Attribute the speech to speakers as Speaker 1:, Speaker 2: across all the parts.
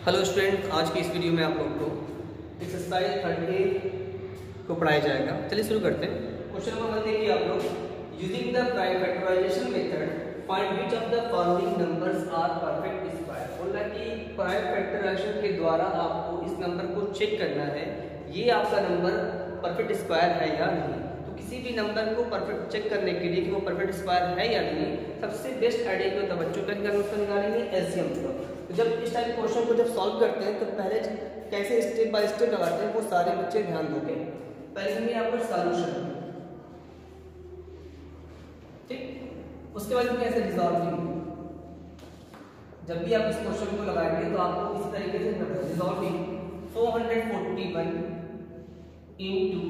Speaker 1: Hello student, आज की इस वीडियो में आप लोग को एक्सरसाइज 38 को पढ़ाया जाएगा। चलिए शुरू करते हैं। क्वेश्चन नंबर 1 देखिए आप लोग। Using the prime factorisation method find which of the following numbers are perfect square. बोला कि प्राइम फैक्टराइजेशन के द्वारा आपको इस नंबर को चेक करना है, ये आपका नंबर परफेक्ट स्क्वायर है या नहीं। तो किसी भी नंबर को परफेक्ट चेक करने के लिए कि वो परफेक्ट स्क्वायर है या नहीं, सबसे बेस्ट आइडिया क्या होता है बच्चों का, उसको निकालेंगे एलसीएम को। तो जब इस टाइप के क्वेश्चन को जब सॉल्व करते हैं तो पहले कैसे स्टेप बाय स्टेप लगाते हैं वो सारे बच्चे ध्यान दोगे। पहले हम यहाँ पर सॉल्यूशन, ठीक, उसके बाद कैसे रिजॉल्विंग। जब भी आप इस क्वेश्चन को लगाएंगे तो आपको इस तरीके से करना है। Resolving 441 into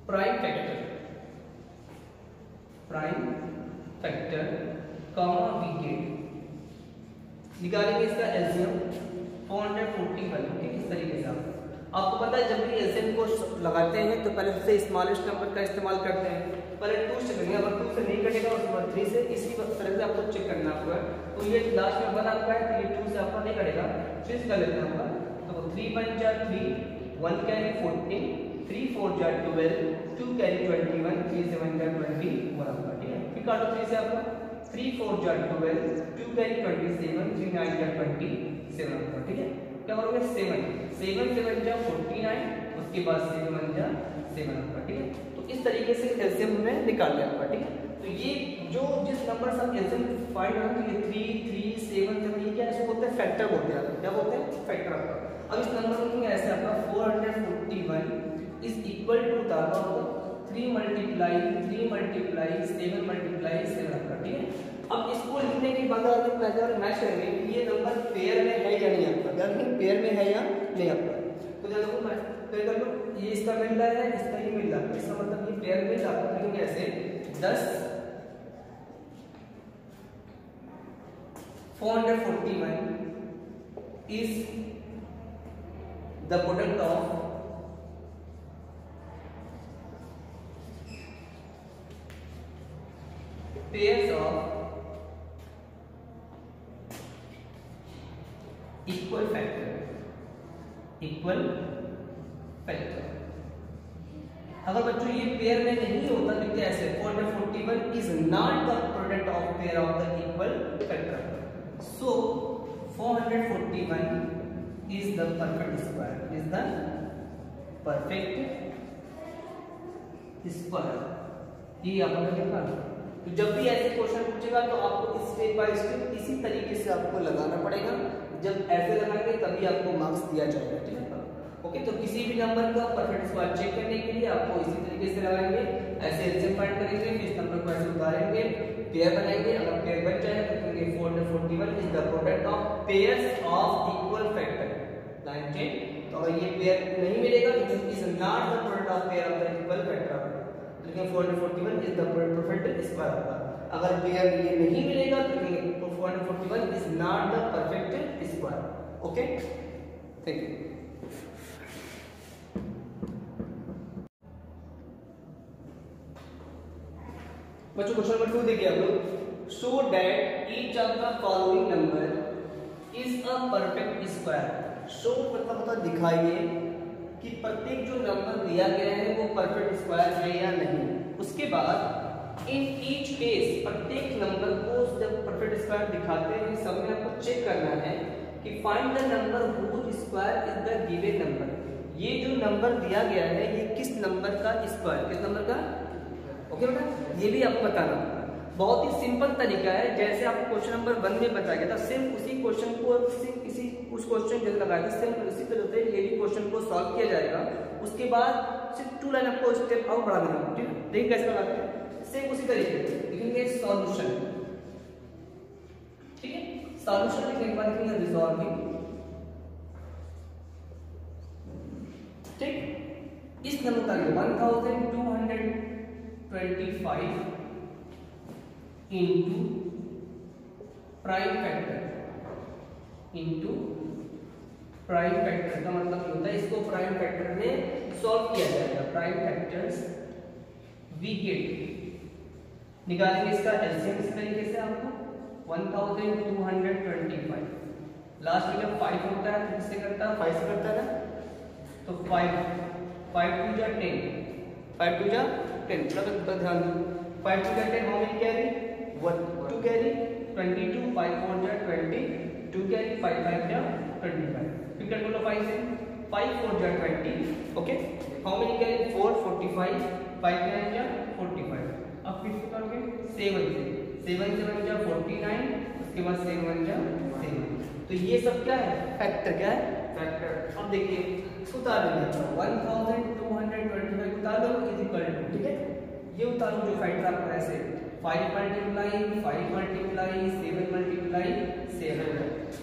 Speaker 1: prime factor comma वीकेट निकालेंगे इसका एलसीएम 441। ठीक, इस तरीके से आपको पता है जब भी एलसीएम को लगाते हैं तो पहले सबसे स्मॉलेस्ट नंबर का इस्तेमाल करते हैं। पहले 2 से करेंगे, अगर 2 से नहीं कटेगा उसके बाद 3 से, इसी तरह से आपको चेक करना आपको है। तो ये लास्ट में 1 आपका है तो ये 2 से आपका नहीं कटेगा, 3 से कर लेते हैं आपका। तो 3 1 जा 3, 1 कैरी 14, 3 4 जा 12, 2 कैरी 21, 3 7 जा 21 आपका। ठीक है, फिर काटो 3 से आपका 3 4 जा 12, 2 कैरी 27, 3 9 जा 27 आपका। ठीक है, क्या करोगे 7 7 जा 49, उसके बाद 7 1 जा 7 आपका। ठीक है, तो इस तरीके से एलसीएम में निकाल लिया आपका। ठीक है, तो ये जो जिस नंबर से हम एलसीएम फाइंड करेंगे तो ये 3 3 7 7 ये क्या इसको बोलते हैं फैक्टर बोलते हैं। क्या बोलते हैं फैक्टर आपका। अब इस नंबर को लिखेंगे ऐसे आपका 441 इज इक्वल टू था 3 मल्टीप्लाई 7 मल्टीप्लाई 7 आपका। ठीक है, अब इसको लिखने के बाद अगर मैच करेंगे कि ये नंबर पेयर में है या नहीं आपका, क्या पेयर में है या नहीं आपका। तो जब देखो मैं पेयर कर लो, ये इसका मिल रहा है, इसका ये मिल रहा है, इसका मतलब ये पेयर में आपको लिखेंगे ऐसे 10 441 is the product of pairs of equal factor। अगर बच्चों ये पेयर में नहीं होता तो क्या ऐसे 441 is not the product of pair of the equal factor, so 441 is the perfect square, ये आपका क्या। तो जब भी ऐसे क्वेश्चन पूछेगा तो आपको स्टेप बाय स्टेप इसी तरीके से आपको लगाना पड़ेगा। जब ऐसे लगाएंगे तभी आपको मार्क्स दिया जाएगा। ठीक है, ओके। तो किसी भी नंबर का परफेक्ट स्क्वायर चेक करने के लिए आपको इसी तरीके से लगाएंगे, ऐसे एलसीएम फाइंड करेंगे, फिर इस नंबर को ऐसे उतारेंगे, पेयर बनाएंगे। अगर पेयर बन जाए तो कहेंगे 441 is the product of pairs of equal factor. Line 10। तो अगर ये पेयर नहीं मिलेगा तो it is not the product of pair of the equal factor, लेकिन 441 इज द परफेक्ट स्क्वायर। अगर पेयर ये नहीं मिलेगा तो 441 is not the perfect square. Okay, thank you. बच्चों क्वेश्चन नंबर 2 देखिए आप लोग। Show that each of the following number is a perfect square. Show मतलब होता दिखाइए कि प्रत्येक जो नंबर दिया गया है वो परफेक्ट स्क्वायर है या नहीं। उसके बाद इन ईच केस प्रत्येक नंबर को जब परफेक्ट स्क्वायर दिखाते हैं सब में आपको चेक करना है कि find the number whose square is the given number. ये जो नंबर दिया गया है ये किस नंबर का स्क्वायर, किस नंबर का। ओके बेटा, ये भी आपको बताना। बहुत ही सिंपल तरीका है, जैसे आपको क्वेश्चन नंबर 1 में बताया गया था सेम उसी क्वेश्चन को उस क्वेश्चन जैसे लगाएंगे सेम उसी तरह से ये भी क्वेश्चन को सॉल्व किया जाएगा। उसके बाद सिर्फ 2 लाइन आपको स्टेप और बढ़ा देना। ठीक है, देखिए कैसे लगाते हैं, सेम उसी तरीके से लिखेंगे सॉल्यूशन। ठीक है, सॉल्यूशन लिखने के बाद लिखेंगे रिजॉल्विंग। ठीक, इस नंबर का 1225 इनटू प्राइम फैक्टर का मतलब ये होता है इसको प्राइम फैक्टर में सॉल्व किया जाएगा। प्राइम फैक्टर्स वीकेट निकालेंगे इसका एलसीएम इस तरीके से आपको 1225। लास्ट में जब 5 होता है तो किससे करता है? 5 से करता है ना। तो 5 टू जा 10, 5 टू जा 10, थोड़ा ध्यान दो। 5 टू जा 10, हाउ मेनी कैरी? 1 2 कैरी 22, 5 4 जा 20, 2 कैरी 5 5 जा 25। फिर कर लो 5 से, 5 4 जा 20, ओके। How many carry? 4 45, 5 9 जा 45। अब फिर से करोगे 7 से, 7 7 जा 49, उसके बाद 7 जा 7। तो ये सब क्या है? फैक्टर। क्या है? फैक्टर। अब देखिए उतार लेंगे 1225 उतार दो इज इक्वल टू, ठीक है, ये उतारो जो फैक्टर आपको ऐसे 5 मल्टीप्लाई 7 मल्टीप्लाई 7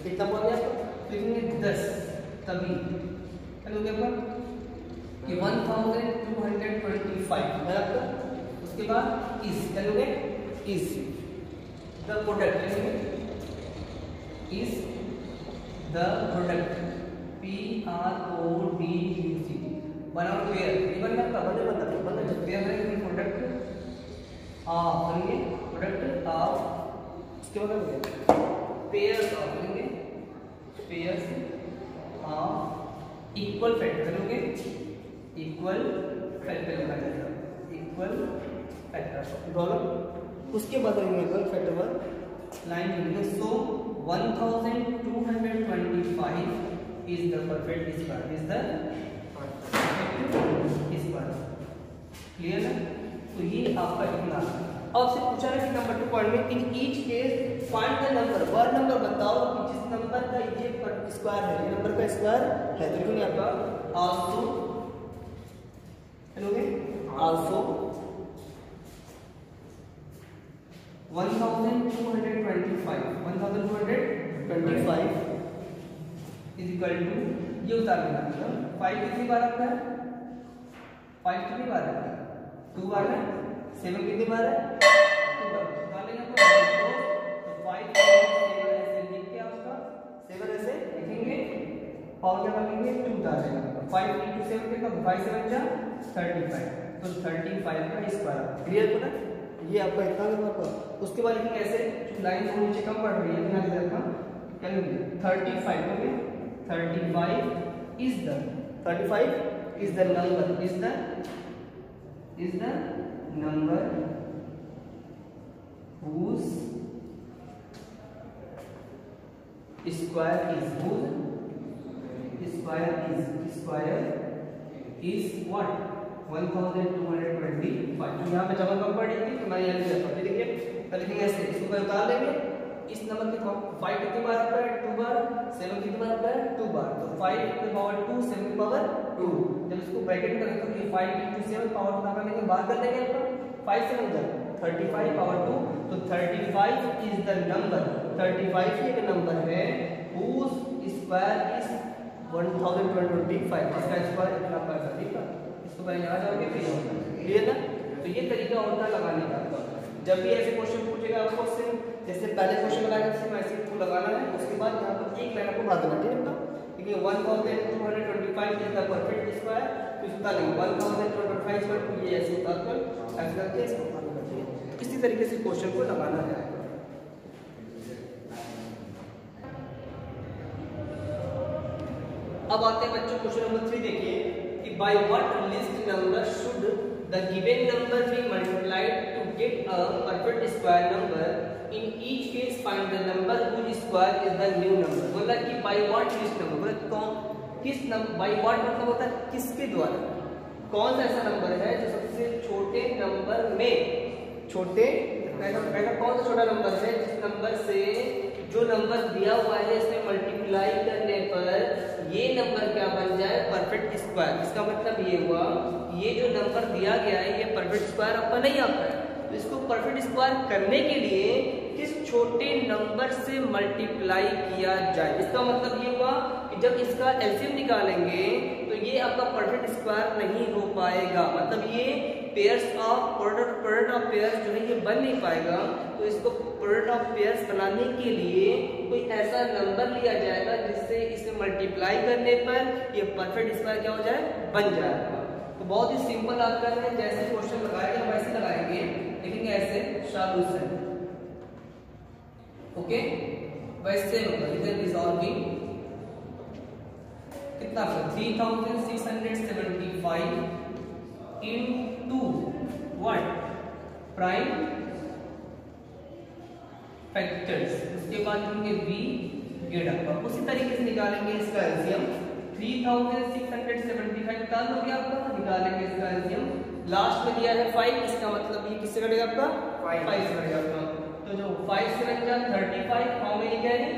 Speaker 1: कितना बोल दिया आपको? लिखेंगे 10, तभी हेलो क्या पर कि 1225 है आपका। उसके बाद इज चलोगे, is the product, is the product PRODUCT बनाओ पेयर, इवन में का बदल जो पेयर है कि प्रोडक्ट ऑफ बनेंगे, प्रोडक्ट ऑफ इसके बाद बनेंगे पेयर्स ऑफ, बनेंगे पेयर्स ऑफ इक्वल फैक्टर, बनेंगे इक्वल फैक्टर लिखा जाएगा, इक्वल फैक्टर डॉलर। उसके बाद बनेंगे इक्वल फैक्टर पर लाइन लिखेंगे। सो 1225 is the perfect square, is the perfect square, clear है? तो ये आपका इतना। अब से पूछा है कि नंबर 2 पॉइंट में इन each case find the number, were number बताओ कि जिस नंबर का ये स्क्वायर है, ये नंबर का स्क्वायर है। तो देखो आपका आल्सो हेलोगे आल्सो 1225 इज इक्वल टू, ये उतार लेना, 5 कितनी बार आता है? 5 कितनी बार है? 2 बार है। 7 कितनी बार है? 2 बार। उतार लेना तो 5 ऐसे लिख के आपका 7 ऐसे लिखेंगे, पावर क्या लिखेंगे? 2 उतार लेना। 5 into 7 कितना? 5 7 जा 35, तो 35 का स्क्वायर। क्लियर हो ना? ये आपका इतना होगा। उसके बाद लिखेंगे ऐसे, लाइन को नीचे कम पड़ रही है, ध्यान से रखना। क्या लिखेंगे? 35 हो गया। 35 is the number, is the number whose square is what? 1225। तो यहाँ पे जगह कम पड़ेगी तो मैं यहाँ लिख देता हूँ। देखिए पहले लिखेंगे ऐसे, इसको उतार लेंगे। इस नंबर के 5 कितनी बार आता है? 2 बार। 7 कितनी बार आता है? 2 बार। तो 5 की पावर 2, 7 की पावर 2। जब इसको ब्रैकेट में करें तो ये 5 into 7 पावर उठा लेंगे, बाहर कर लेंगे आपका 5 से नंबर 35 पावर 2। तो 35 इज द नंबर, 35 ही एक नंबर है whose square is 1225। इसका स्क्वायर इतना पैसा, ठीक है। इसको पहले यहाँ जाओगे फिर यहाँ, क्लियर ना? तो ये तरीका होता है लगाने का। जब भी ऐसे क्वेश्चन पूछेगा आपको सिर्फ जैसे पहले क्वेश्चन लगाया सिर्फ ऐसे को लगाना है, उसके बाद यहाँ पर एक लाइन आपको बढ़ा देना, ठीक है ना? देखिए 1225 इज द परफेक्ट स्क्वायर, तो इसका नहीं 1225 पर ये ऐसे उतार कर ऐसे करके इसको हल कर दिया। इसी तरीके से क्वेश्चन को लगाना है। अब आते हैं बच्चों क्वेश्चन नंबर 3। देखिए कि by what least number should the given number be multiplied to get a perfect square number, in each case find the number which square is the new number. बोला कि बाय व्हाट लिस्ट नंबर, बोला कौन किस number, by what मतलब होता है किसके द्वारा, कौन सा ऐसा नंबर है जो सबसे छोटे नंबर में छोटे पहला कौन सा छोटा नंबर है जिस नंबर से जो नंबर दिया हुआ है इसमें मल्टीप्लाई करने पर ये नंबर क्या बन जाए? Perfect square. इसका मतलब ये हुआ ये जो नंबर दिया गया है ये परफेक्ट स्क्वायर आपका नहीं आता है। तो इसको परफेक्ट स्क्वायर करने के लिए किस छोटे नंबर से मल्टीप्लाई किया जाए। इसका मतलब ये हुआ कि जब इसका एलसीएम निकालेंगे तो ये आपका परफेक्ट स्क्वायर नहीं हो पाएगा, मतलब ये pairs of product of pairs जो है ये बन नहीं पाएगा। तो इसको प्रोडक्ट ऑफ पेयर्स बनाने के लिए कोई ऐसा नंबर लिया जाएगा जिससे इसे मल्टीप्लाई करने पर ये परफेक्ट स्क्वायर क्या हो जाए? बन जाएगा। तो बहुत ही सिंपल आप कर रहे हैं, जैसे क्वेश्चन लगाएंगे हम ऐसे लगाएंगे, लेकिन ऐसे सॉल्यूशन ओके, वैसे होगा इधर रिजॉल्विंग कितना 3675 इनटू व्हाट प्राइम फैक्टर्स, उसके बाद होंगे बी गेट आपका। उसी तरीके से निकालेंगे इसका एलसीएम 3675 निकाल हो गया आपका, निकालेंगे इसका एलसीएम। लास्ट में दिया है 5, इसका मतलब ये किससे कटेगा आपका 5 से कटेगा आपका। तो जो 5 से बन जा 35, हाउ मेनी कैरी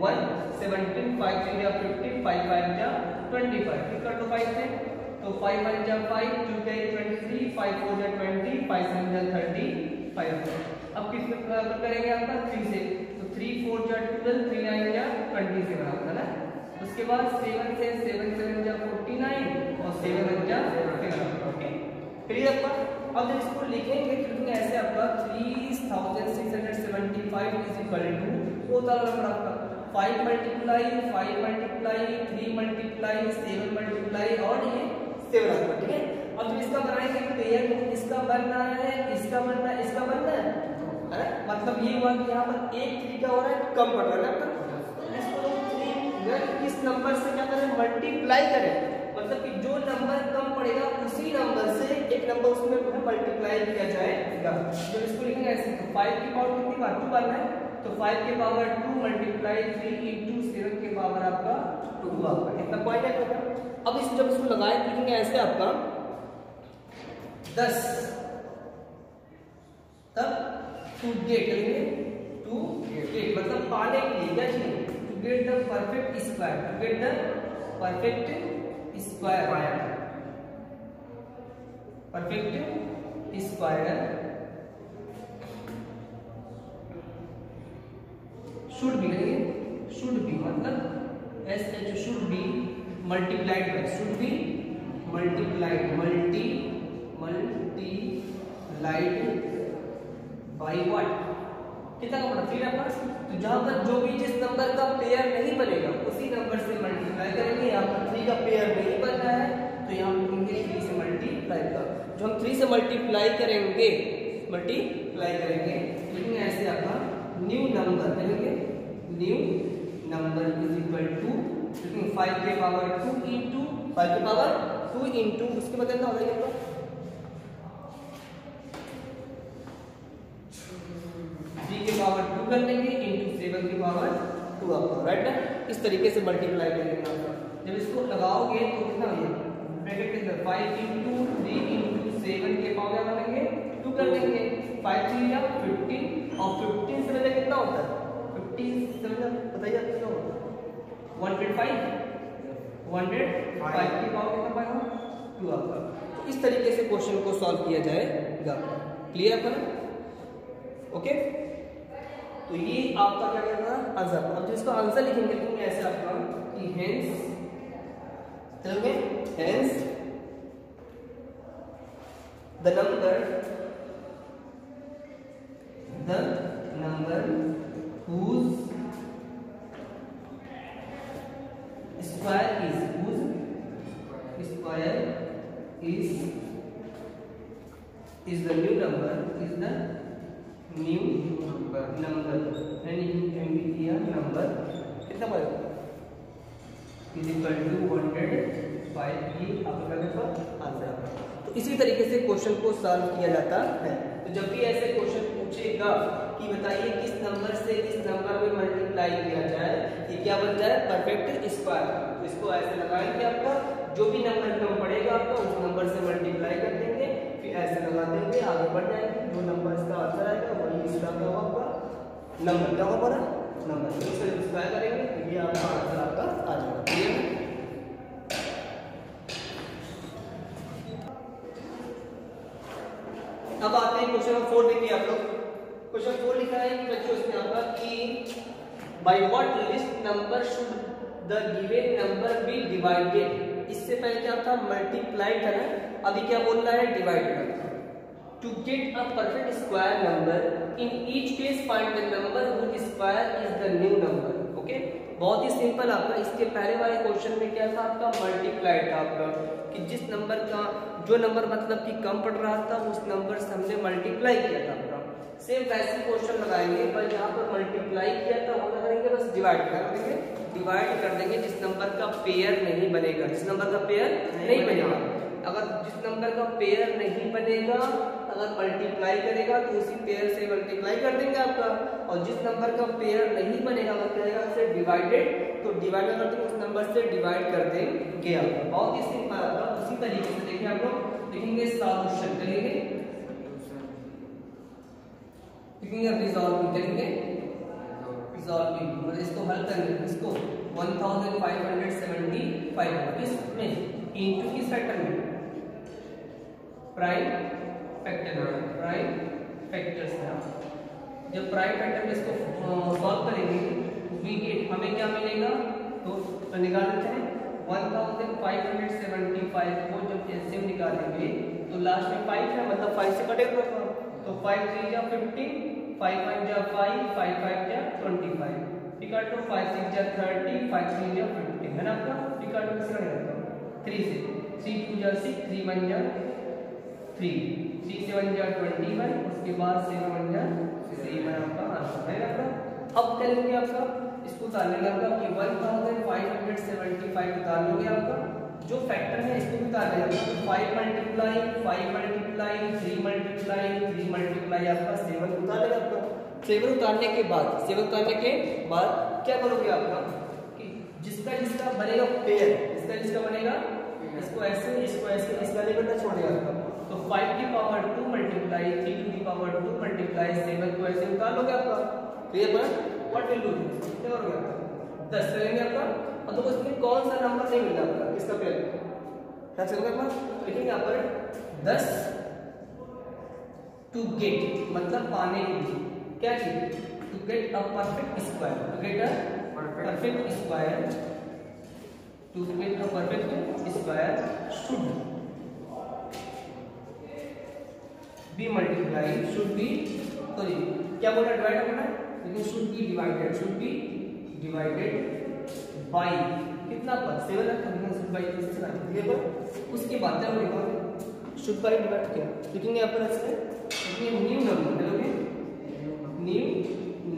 Speaker 1: 1 17 5 3 जा 15 5 5 जा 25, फिर कर दो 5 से, तो 5 1 जा 5 2 कैरी 23 5 4 जा 20 5 7 जा 35। अब किस बराबर करेंगे आपका 3 से, तो 3 4 जा 12 3 9 जा 27 आपका ना। उसके बाद 7 से 7 7 जा 49 और 7 1 जा 7। ओके क्लियर आपका। अब जब इसको लिखेंगे तो ऐसे आपका 3675 इज इक्वल टू वो होता है नंबर आपका 5 मल्टीप्लाई 5 मल्टीप्लाई 3 मल्टीप्लाई 7 मल्टीप्लाई और ये 7 आपका। ठीक है, अब जब इसका बनाएंगे तो ये इसका बनना है, इसका बनना है, इसका बनना है, मतलब ये हुआ कि यहाँ पर एक 3 का हो रहा है कम पड़ रहा है ना, इसको 3 किस नंबर से क्या करें मल्टीप्लाई करें, मतलब कि जो नंबर कम पड़ेगा उसी नंबर से एक नंबर उसमें मल्टीप्लाई किया जाएगा। जब इसको लिखेंगे ऐसे तो 5 की पावर कितनी बार 2 बार है, तो 5 के पावर 2 मल्टीप्लाई 3 इंटू 7 के पावर आपका 2 आपका कितना पॉइंट है। अब इस जब इसको लगाए लिखेंगे ऐसे आपका 10 तब टू गेट मतलब पाने के लिए क्या चाहिए to get the perfect square, to get the perfect square, perfect square should be करेंगे, शुड बी मतलब SH should be multiplied by, should be multiplied multiplied by what कितना का पड़ा 3 आपका। तो जहां पर जो भी जिस नंबर का पेयर नहीं बनेगा उसी नंबर से मल्टीप्लाई करेंगे। यहाँ पर 3 का पेयर नहीं बन रहा है तो यहाँ लिखेंगे 3 से मल्टीप्लाई का, जो हम 3 से मल्टीप्लाई करेंगे लेकिन ऐसे आपका न्यू नंबर करेंगे, new number is equal to 5 के पावर 2 इंटू 5 के पावर 2 इंटू उसके बाद कितना हो जाएगा 3 के पावर 2 कर लेंगे इंटू 7 के पावर 2 आपका, राइट है। इस तरीके से मल्टीप्लाई करेंगे आपका। जब इसको लगाओगे तो कितना हो जाएगा ब्रैकेट के अंदर 5 इंटू 3 इंटू 7 के पावर बनेंगे 2 कर लेंगे 5 3 या 15 और 15 से पहले कितना होता है 15 से पहले बताइए कितना होता है 105 की पावर कितना पाएगा 2 आपका। तो इस तरीके से क्वेश्चन को सॉल्व किया जाएगा। क्लियर आपका ओके। तो ये आपका क्या करना आंसर। अब जिसका आंसर लिखेंगे तो ऐसे आपका कि हेंस चलोगे hence the number whose square is the new number number कितना पड़ेगा इज इक्वल टू 105 की आपका आंसर। तो इसी तरीके से क्वेश्चन को सॉल्व किया जाता है। तो जब भी ऐसे क्वेश्चन पूछेगा कि बताइए किस नंबर से किस नंबर में मल्टीप्लाई किया जाए, ये क्या बन जाए परफेक्ट स्क्वायर। तो इसको ऐसे लगाएंगे आपका जो भी नंबर कम पड़ेगा आपका उस नंबर से मल्टीप्लाई कर देंगे, फिर ऐसे लगा देंगे आगे बढ़ जाएंगे। जो नंबर इसका आंसर आएगा वही इसका क्या होगा आपका नंबर क्या होगा हमारा नंबर। तो इसे स्क्वायर करेंगे तो ये आपका आंसर आपका आ जाएगा। क्लियर। अब आते हैं क्वेश्चन नंबर 4 देखिए आप लोग। क्वेश्चन 4 लिखा है कि बच्चों इसमें आपका कि by what least number should the given number be divided. इससे पहले क्या था मल्टीप्लाई था ना, अभी क्या बोल रहा है डिवाइड करना। To get a perfect square number in each case find the number which square is the new number. Okay बहुत ही सिंपल आपका। इसके पहले वाले क्वेश्चन में क्या था आपका मल्टीप्लाई था आपका कि जिस नंबर का जो नंबर मतलब कि कम पड़ रहा था उस नंबर से हमने मल्टीप्लाई किया था आपका। सेम वैसे क्वेश्चन लगाएंगे, पर यहाँ पर मल्टीप्लाई किया तो हम करेंगे बस डिवाइड कर देंगे, डिवाइड कर देंगे जिस नंबर का पेयर नहीं बनेगा, जिस नंबर का पेयर नहीं बनेगा। अगर जिस नंबर का पेयर नहीं बनेगा अगर मल्टीप्लाई करेगा तो उसी पेयर से मल्टीप्लाई कर देंगे आपका, और जिस नंबर का पेयर नहीं बनेगा अगर करेगा उससे डिवाइडेड तो डिवाइड कर देंगे, उस नंबर से डिवाइड कर देंगे आपका। बहुत ही सिंपल आपका। उसी तरीके से देखिए आप लोग लिखेंगे सॉल्यूशन करेंगे, लिखेंगे रिजॉल्विंग करेंगे, रिजॉल्विंग और इसको हल करेंगे, इसको 1575 इसमें इनटू किस फैक्टर में, प्राइम फैक्टर में, प्राइम फैक्टर से। जब प्राइम फैक्टर में इसको सॉल्व करेंगे वी गेट हमें क्या मिलेगा, तो निकाल लेते हैं 1575 को जब एलसीएम निकालेंगे तो लास्ट में 5 है, मतलब 5 से कटेगा तो 5 3 जा 15, 5 1 जा 5, 5 5 जा 25, इक्वल टू 5 6 जा 30, 5 3 जा 15 है ना आपका, इक्वल टू किसका निकलता है 3 से, 3 2 जा 6, 3 1 जा 3, 3 7 जा 21, उसके बाद 7 1 जा 7 आपका आंसर है आपका। अब करेंगे आपका इसको उतार लेंगे आपका कि 1575 उतार लोगे आपका, जो फैक्टर है इसको भी उतार लेंगे, 5 मल्टीप्लाई 3 मल्टीप्लाई आपका 7 उतार लेंगे आपका। 7 उतारने के बाद क्या करोगे आपका कि जिसका जिसका बनेगा पेयर, जिसका बनेगा इसको ऐसे इसका नहीं करना छोड़ेगा आपका, तो 5 की पावर 2 मल्टीप्लाई 3 की पावर 2 मल्टीप्लाई 7 को ऐसे उतार लोगे आपका। तो ये पर व्हाट विल डू क्या करोगे 10 करेंगे आपका, और तो उसमें कौन सा नंबर नहीं मिलता आपका, किसका पेयर क्या चलेगा आपका, लिखेंगे यहाँ पर 10 टू गेट मतलब पाने के लिए क्या चीज, to get a perfect square, to get a perfect square, to get a perfect square should be multiply, should be sorry क्या बोला डिवाइड करना, लेकिन शुड बी डिवाइडेड बाय कितना पर 7 रखा है, शुड बाय ये पर उसके बाद क्या होगा शुड बाय डिवाइड किया, लिखेंगे यहाँ पर ऐसे ये न्यू नंबर करोगे, new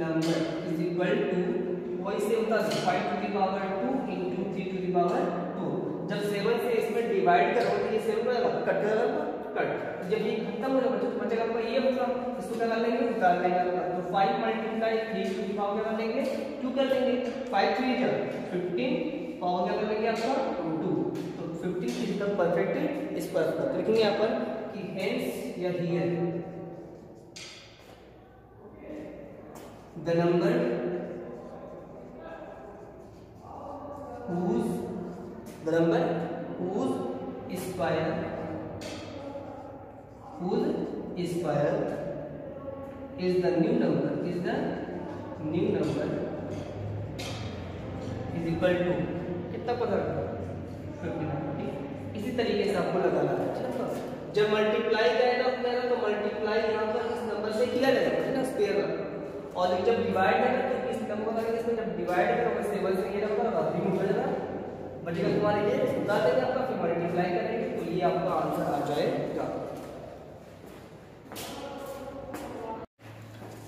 Speaker 1: number is equal to वही से होता है 5 to the power 2 into 3 to the power 2। जब 7 से इसमें डिवाइड करोगे तो ये 7 हो जाएगा, कट जाएगा कट, जब ये खत्म हो जाएगा तो बचेगा आपका ये मतलब इसको क्या कर लेंगे उतार लेंगे आपका, तो 5 मल्टीप्लाई 3 टू द पावर क्या कर लेंगे 2 कर लेंगे, 5 3 जा 15 पावर क्या कर लेंगे आपका 2, तो 15 इज द परफेक्ट स्क्वायर। तो लिखेंगे यहाँ पर कि हेंस या here the number whose square is the new number is equal to कितना पता है 59। इसी तरीके से आपको लगाना है, जब मल्टीप्लाई करेगा तो मल्टीप्लाई यहाँ पर इस नंबर से किया जाएगा है ना स्क्वायर का, और जब डिवाइड है तो इस नंबर का इसमें जब डिवाइड करोगे 7 से ये नंबर रिमूव हो जाएगा, बचेगा तुम्हारे लिए उतार देंगे आपका, फिर मल्टीप्लाई करेंगे तो ये आपका आंसर आ जाएगा।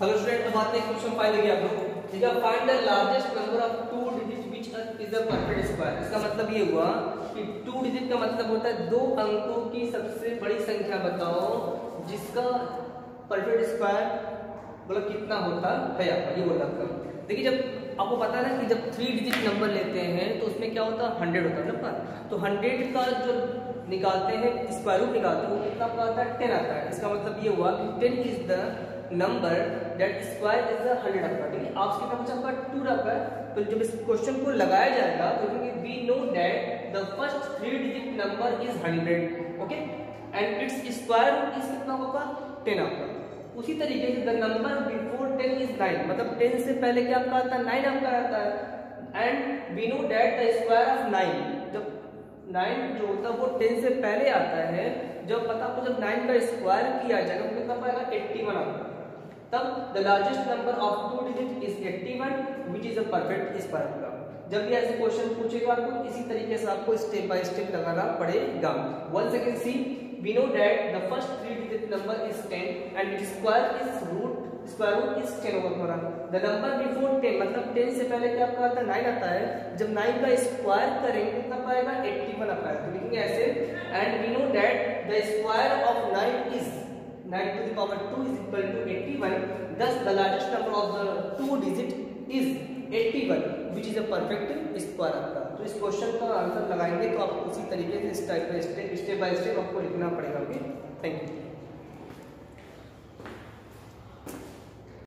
Speaker 1: हेलो स्टूडेंट, अब आते हैं क्वेश्चन 5 देखिए आप लोग, ठीक है, find the largest number of 2 digit which is a perfect square. इसका मतलब ये हुआ कि 2 डिजिट का मतलब होता है 2 अंकों की सबसे बड़ी संख्या बताओ जिसका परफेक्ट स्क्वायर मतलब कितना होता है आपका, ये बोला आपका। देखिए जब आपको पता है ना कि जब 3 डिजिट नंबर लेते हैं तो उसमें क्या होता है 100 होता है ना, तो 100 का जो निकालते हैं स्क्वायर रूट निकालते हैं वो कितना आता है 10 आता है। इसका मतलब ये हुआ कि 10 is the number that square is 100 आपका, ठीक है। आपके पास आपका 2 रखा है, तो जब इस क्वेश्चन को लगाया जाएगा तो we know that the first 3 digit number is 100, okay, and its square root is कितना होगा 10 आपका। उसी तरीके से द नंबर बिफोर 10 इज 9, मतलब 10 से पहले क्या आपका आता है 9 आपका आता है, and we know that the square of 9, जब 9 जो होता है वो 10 से पहले आता है, जब पता आपको जब 9 का स्क्वायर किया जाएगा तो कितना पाएगा 81 आपका, तब the largest number of 2 digit is 81 which is a perfect square का। जब भी ऐसे क्वेश्चन पूछेगा आपको इसी तरीके से आपको स्टेप बाय स्टेप लगाना पड़ेगा। Once again see we know that the first 3 digit number is 10 and its square is root square root is 10 over हमारा। द नंबर बिफोर 10 मतलब 10 से पहले क्या आपका आता है 9 आता है। जब 9 का स्क्वायर करेंगे कितना पाएगा 81 आता है। तो लिखेंगे ऐसे and we know that the square of 9 is 9 to the power 2 is equal to 81. Thus the largest number of the two digit is 81 which is a perfect square आपका। तो इस क्वेश्चन का आंसर लगाएंगे तो आपको उसी तरीके से स्टेप बाय स्टेप आपको लिखना पड़ेगा। Okay, thank you.